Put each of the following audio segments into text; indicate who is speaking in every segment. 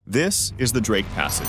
Speaker 1: This is the Drake Passage,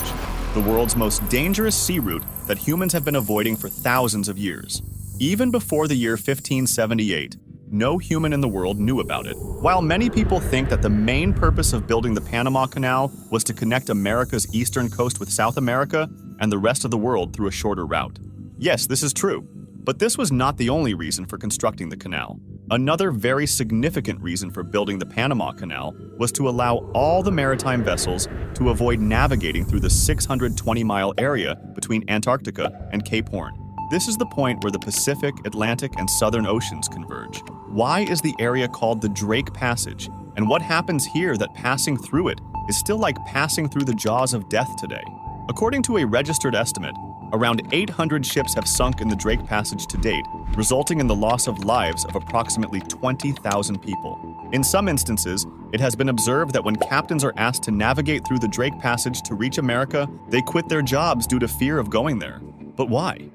Speaker 1: the world's most dangerous sea route that humans have been avoiding for thousands of years. Even before the year 1578, no human in the world knew about it. While many people think that the main purpose of building the Panama Canal was to connect America's eastern coast with South America and the rest of the world through a shorter route. Yes, this is true, but this was not the only reason for constructing the canal. Another very significant reason for building the Panama Canal was to allow all the maritime vessels to avoid navigating through the 620-mile area between Antarctica and Cape Horn. This is the point where the Pacific, Atlantic, and Southern Oceans converge. Why is the area called the Drake Passage? And what happens here that passing through it is still like passing through the jaws of death today? According to a registered estimate, around 800 ships have sunk in the Drake Passage to date, resulting in the loss of lives of approximately 20,000 people. In some instances, it has been observed that when captains are asked to navigate through the Drake Passage to reach America, they quit their jobs due to fear of going there. But why?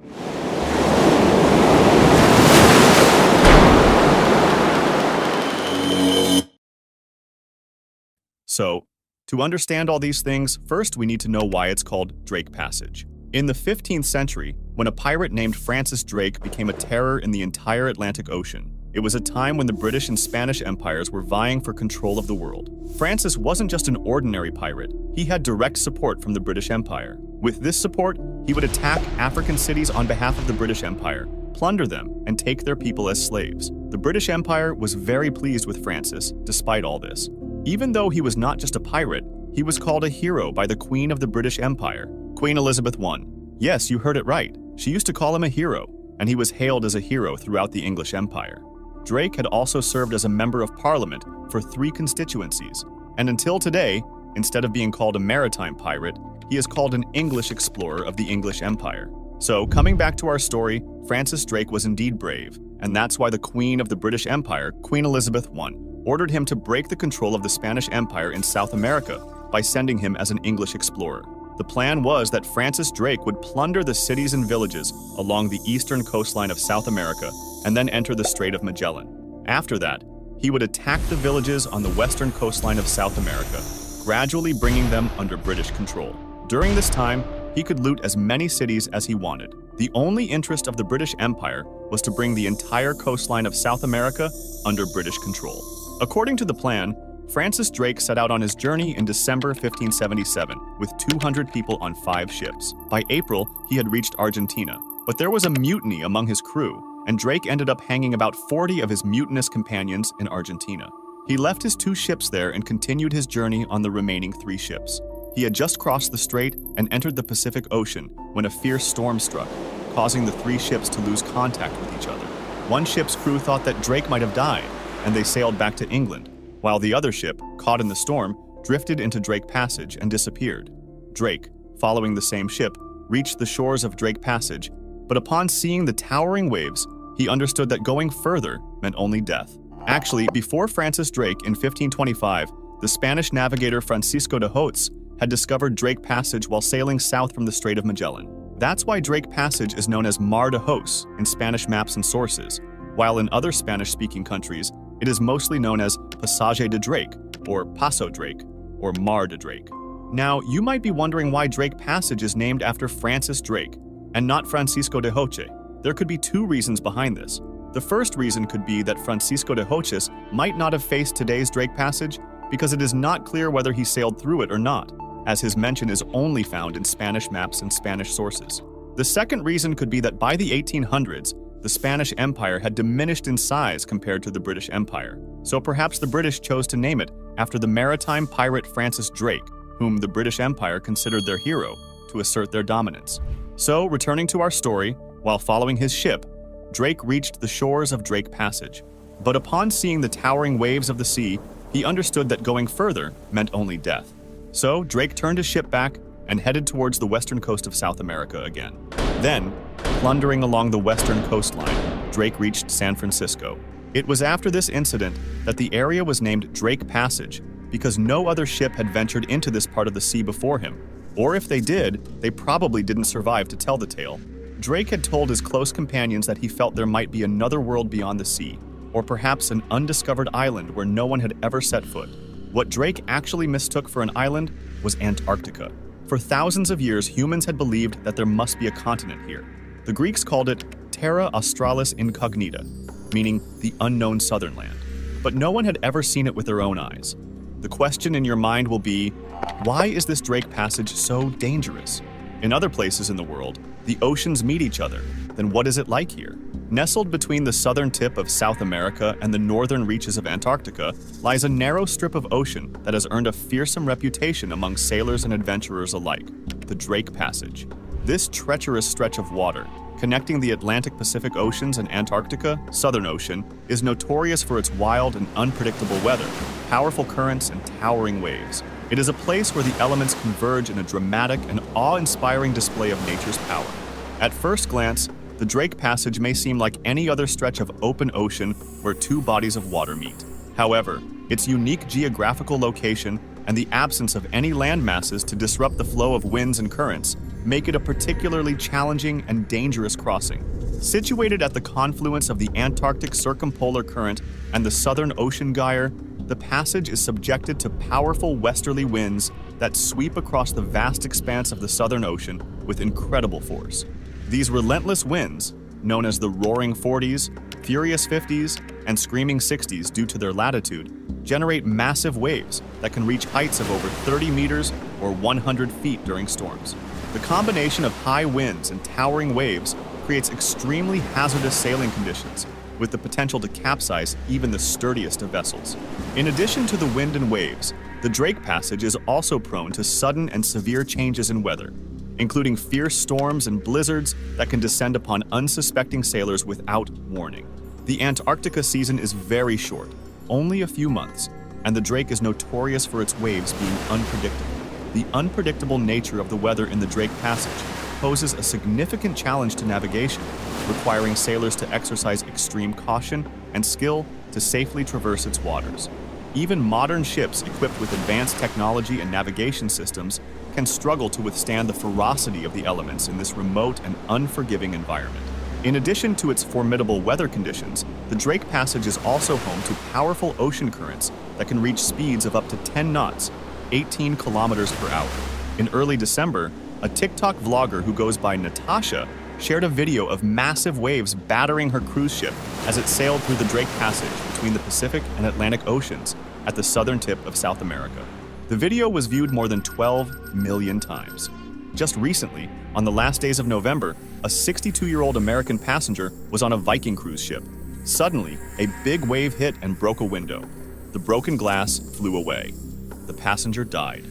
Speaker 1: So, to understand all these things, first we need to know why it's called Drake Passage. In the 15th century, when a pirate named Francis Drake became a terror in the entire Atlantic Ocean, it was a time when the British and Spanish empires were vying for control of the world. Francis wasn't just an ordinary pirate, he had direct support from the British Empire. With this support, he would attack African cities on behalf of the British Empire, plunder them, and take their people as slaves. The British Empire was very pleased with Francis, despite all this. Even though he was not just a pirate, he was called a hero by the Queen of the British Empire, Queen Elizabeth I. Yes, you heard it right. She used to call him a hero, and he was hailed as a hero throughout the English Empire. Drake had also served as a member of Parliament for 3 constituencies, and until today, instead of being called a maritime pirate, he is called an English explorer of the English Empire. So, coming back to our story, Francis Drake was indeed brave, and that's why the Queen of the British Empire, Queen Elizabeth I, ordered him to break the control of the Spanish Empire in South America by sending him as an English explorer. The plan was that Francis Drake would plunder the cities and villages along the eastern coastline of South America and then enter the Strait of Magellan. After that, he would attack the villages on the western coastline of South America, gradually bringing them under British control. During this time, he could loot as many cities as he wanted. The only interest of the British Empire was to bring the entire coastline of South America under British control. According to the plan, Francis Drake set out on his journey in December 1577 with 200 people on 5 ships. By April, he had reached Argentina, but there was a mutiny among his crew, and Drake ended up hanging about 40 of his mutinous companions in Argentina. He left his 2 ships there and continued his journey on the remaining 3 ships. He had just crossed the strait and entered the Pacific Ocean when a fierce storm struck, causing the 3 ships to lose contact with each other. One ship's crew thought that Drake might have died, and they sailed back to England, while the other ship, caught in the storm, drifted into Drake Passage and disappeared. Drake, following the same ship, reached the shores of Drake Passage, but upon seeing the towering waves, he understood that going further meant only death. Actually, before Francis Drake in 1525, the Spanish navigator Francisco de Hoyos had discovered Drake Passage while sailing south from the Strait of Magellan. That's why Drake Passage is known as Mar de Hoyos in Spanish maps and sources, while in other Spanish-speaking countries, it is mostly known as Passage de Drake, or Paso Drake, or Mar de Drake. Now, you might be wondering why Drake Passage is named after Francis Drake, and not Francisco de Hoyos. There could be 2 reasons behind this. The first reason could be that Francisco de Hoyos might not have faced today's Drake Passage because it is not clear whether he sailed through it or not, as his mention is only found in Spanish maps and Spanish sources. The second reason could be that by the 1800s, the Spanish Empire had diminished in size compared to the British Empire, so perhaps the British chose to name it after the maritime pirate Francis Drake, whom the British Empire considered their hero, to assert their dominance. So, returning to our story, while following his ship, Drake reached the shores of Drake Passage. But upon seeing the towering waves of the sea, he understood that going further meant only death. So, Drake turned his ship back and headed towards the western coast of South America again. Then, plundering along the western coastline, Drake reached San Francisco. It was after this incident that the area was named Drake Passage, because no other ship had ventured into this part of the sea before him. Or if they did, they probably didn't survive to tell the tale. Drake had told his close companions that he felt there might be another world beyond the sea, or perhaps an undiscovered island where no one had ever set foot. What Drake actually mistook for an island was Antarctica. For thousands of years, humans had believed that there must be a continent here. The Greeks called it Terra Australis Incognita, meaning the unknown southern land. But no one had ever seen it with their own eyes. The question in your mind will be, why is this Drake Passage so dangerous? In other places in the world, the oceans meet each other. Then what is it like here? Nestled between the southern tip of South America and the northern reaches of Antarctica lies a narrow strip of ocean that has earned a fearsome reputation among sailors and adventurers alike, the Drake Passage. This treacherous stretch of water, connecting the Atlantic-Pacific Oceans and Antarctica, Southern Ocean, is notorious for its wild and unpredictable weather, powerful currents, and towering waves. It is a place where the elements converge in a dramatic and awe-inspiring display of nature's power. At first glance, the Drake Passage may seem like any other stretch of open ocean where two bodies of water meet. However, its unique geographical location and the absence of any land masses to disrupt the flow of winds and currents make it a particularly challenging and dangerous crossing. Situated at the confluence of the Antarctic Circumpolar Current and the Southern Ocean Gyre, the passage is subjected to powerful westerly winds that sweep across the vast expanse of the Southern Ocean with incredible force. These relentless winds, known as the Roaring 40s, Furious 50s, and Screaming 60s due to their latitude, generate massive waves that can reach heights of over 30 meters or 100 feet during storms. The combination of high winds and towering waves creates extremely hazardous sailing conditions, with the potential to capsize even the sturdiest of vessels. In addition to the wind and waves, the Drake Passage is also prone to sudden and severe changes in weather, including fierce storms and blizzards that can descend upon unsuspecting sailors without warning. The Antarctica season is very short, only a few months, and the Drake is notorious for its waves being unpredictable. The unpredictable nature of the weather in the Drake Passage poses a significant challenge to navigation, requiring sailors to exercise extreme caution and skill to safely traverse its waters. Even modern ships equipped with advanced technology and navigation systems can struggle to withstand the ferocity of the elements in this remote and unforgiving environment. In addition to its formidable weather conditions, the Drake Passage is also home to powerful ocean currents that can reach speeds of up to 10 knots, 18 kilometers per hour. In early December, a TikTok vlogger who goes by Natasha shared a video of massive waves battering her cruise ship as it sailed through the Drake Passage between the Pacific and Atlantic Oceans at the southern tip of South America. The video was viewed more than 12 million times. Just recently, on the last days of November, a 62-year-old American passenger was on a Viking cruise ship. Suddenly, a big wave hit and broke a window. The broken glass flew away. The passenger died.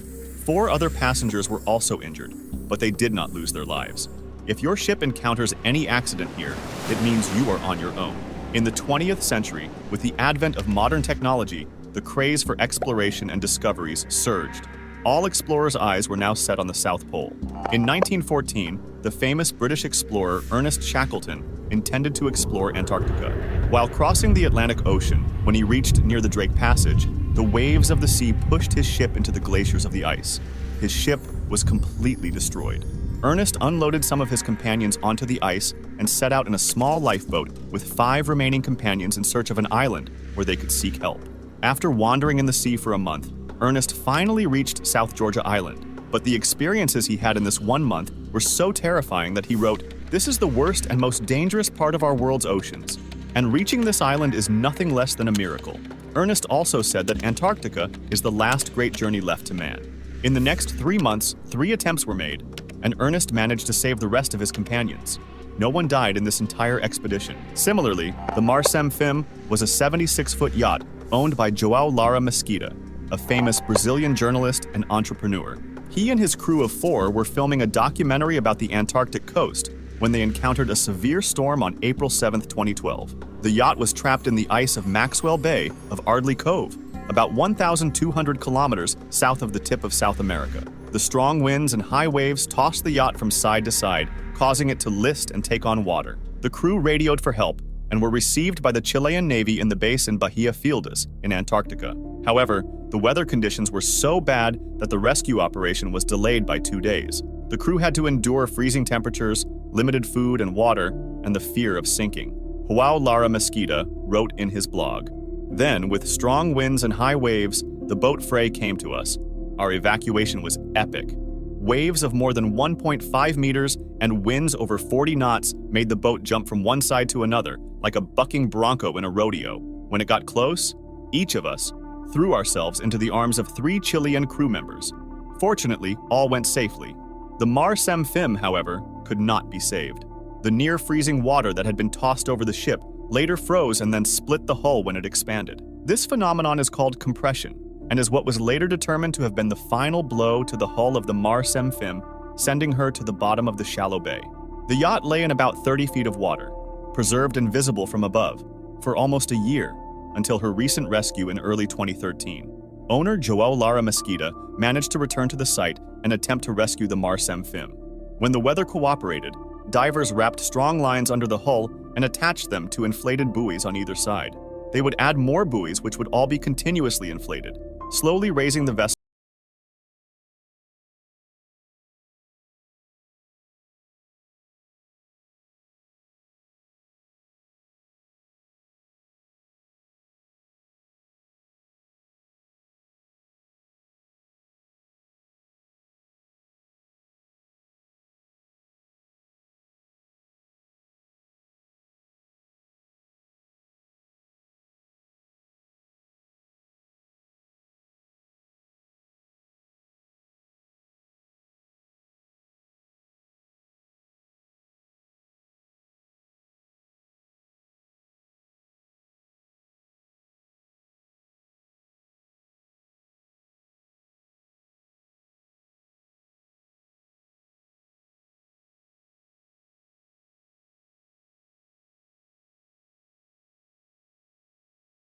Speaker 1: 4 other passengers were also injured, but they did not lose their lives. If your ship encounters any accident here, it means you are on your own. In the 20th century, with the advent of modern technology, the craze for exploration and discoveries surged. All explorers' eyes were now set on the South Pole. In 1914, the famous British explorer Ernest Shackleton intended to explore Antarctica. While crossing the Atlantic Ocean, when he reached near the Drake Passage, the waves of the sea pushed his ship into the glaciers of the ice. His ship was completely destroyed. Ernest unloaded some of his companions onto the ice and set out in a small lifeboat with 5 remaining companions in search of an island where they could seek help. After wandering in the sea for a month, Ernest finally reached South Georgia Island, but the experiences he had in this 1 month were so terrifying that he wrote, "This is the worst and most dangerous part of our world's oceans, and reaching this island is nothing less than a miracle." Ernest also said that Antarctica is the last great journey left to man. In the next 3 months, 3 attempts were made, and Ernest managed to save the rest of his companions. No one died in this entire expedition. Similarly, the Marsem Fim was a 76-foot yacht owned by João Lara Mesquita, a famous Brazilian journalist and entrepreneur. He and his crew of 4 were filming a documentary about the Antarctic coast when they encountered a severe storm on April 7, 2012. The yacht was trapped in the ice of Maxwell Bay of Ardley Cove, about 1,200 kilometers south of the tip of South America. The strong winds and high waves tossed the yacht from side to side, causing it to list and take on water. The crew radioed for help and were received by the Chilean Navy in the base in Bahia Fieldas in Antarctica. However, the weather conditions were so bad that the rescue operation was delayed by 2 days. The crew had to endure freezing temperatures, limited food and water, and the fear of sinking. João Lara Mesquita wrote in his blog, "Then, with strong winds and high waves, the boat Frey came to us. our evacuation was epic. Waves of more than 1.5 meters and winds over 40 knots made the boat jump from one side to another like a bucking bronco in a rodeo. When it got close, each of us threw ourselves into the arms of 3 Chilean crew members. Fortunately, all went safely. The Mar Sem Phim, however, could not be saved. The near-freezing water that had been tossed over the ship later froze and then split the hull when it expanded. This phenomenon is called compression, and is what was later determined to have been the final blow to the hull of the Mar Sem Phim, sending her to the bottom of the shallow bay. The yacht lay in about 30 feet of water, preserved and visible from above, for almost a year, until her recent rescue in early 2013. Owner João Lara Mesquita managed to return to the site and attempt to rescue the Mar Sem Phim. When the weather cooperated, divers wrapped strong lines under the hull and attached them to inflated buoys on either side. They would add more buoys which would all be continuously inflated, slowly raising the vessel